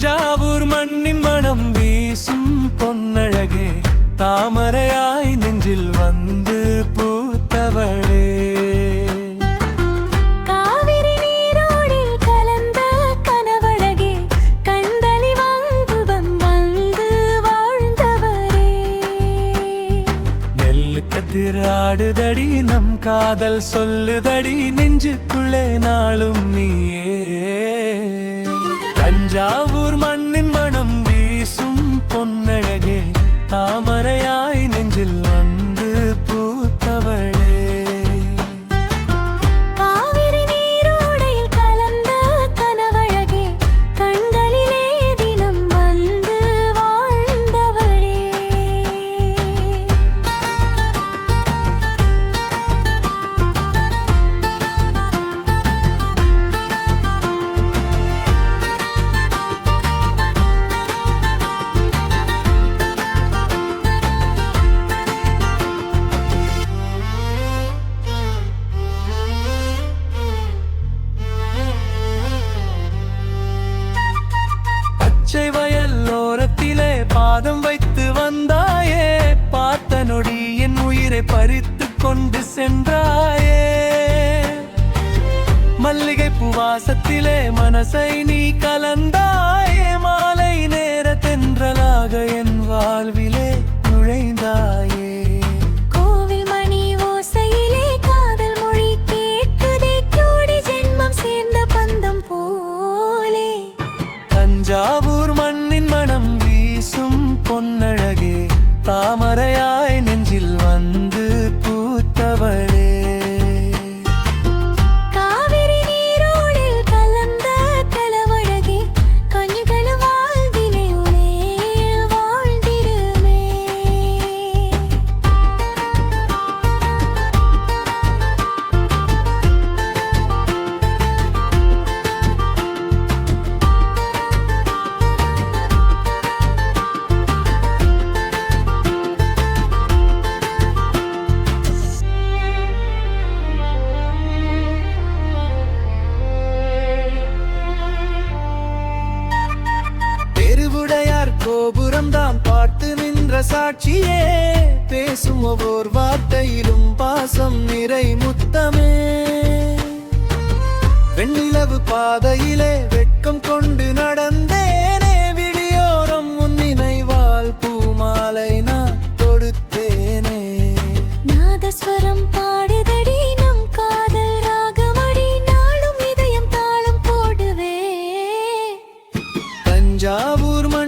தஞ்சாவூர் மண்ணின் மனம் வீசும் பொன்னழகே, தாமரையாய் நெஞ்சில் வந்து பூத்தவளே. காவிரி நீரோடில் கலந்த கனவழகே, கண்களி வாங்குவம் வந்து வாழ்ந்தவரே. நெல்லு கதிராடுதடி நம் காதல் சொல்லுதடி, நெஞ்சுக்குள்ளே நாளும் நீயே. தஞ்சாவூர் மண்ணின் மனம் வீசும் பொன்னழகே, தாமரையாய் நெஞ்சில் வந்து பூத்தவளே. காவிரி நீரோடையில் கலந்த கனவழகே, கண்களிலே தினம் வந்து வாழ்ந்தவளே. பச்சை வயல்லோரத்திலே பாதம் வைத்து வந்தாயே, பார்த்த நொடி என் உயிரை பறித்து கொண்டு சென்றாயே. மல்லிகை பூவாசத்திலே மனசை நீ கலந்தாயே, மாலை நேர தென்றலாக என் வாழ்விலே நுழைந்தாயே. கோவில் மணி ஓசையிலே காதல் மொழி கேட்குதே, கோடி ஜென்மம் சேர்ந்த பந்தம் போலே. தஞ்சாவூர் மண்ணின் மனம் வீசும் பொன்னழகே, தாமரையாய் நெஞ்சில் வந்து பூத்தவளே. காவிரி நீரோடில் கலந்த கலவழகே, கண்கள் வாழ்வினை உனே வாழ்ந்திடுமே. பெருவுடையார் கோபுரம் தான் பார்த்து நின்ற சாட்சியே, பேசும் ஒவ்வொரு வார்த்தையிலும் பாசம் நிறை முத்தமே. வெண்ணிலவு பாதையிலே வெட்கம் கொண்டு நடந்தேனே, விழியோரம் உன் நினைவால் பூமாலை நான் தொடுத்தேனே. நாதஸ்வரம் பாடுதடி நம் காதல் ராகமடி, நாளும் இதயம் தாளம் போடுவே. தஞ்சாவூர் மண்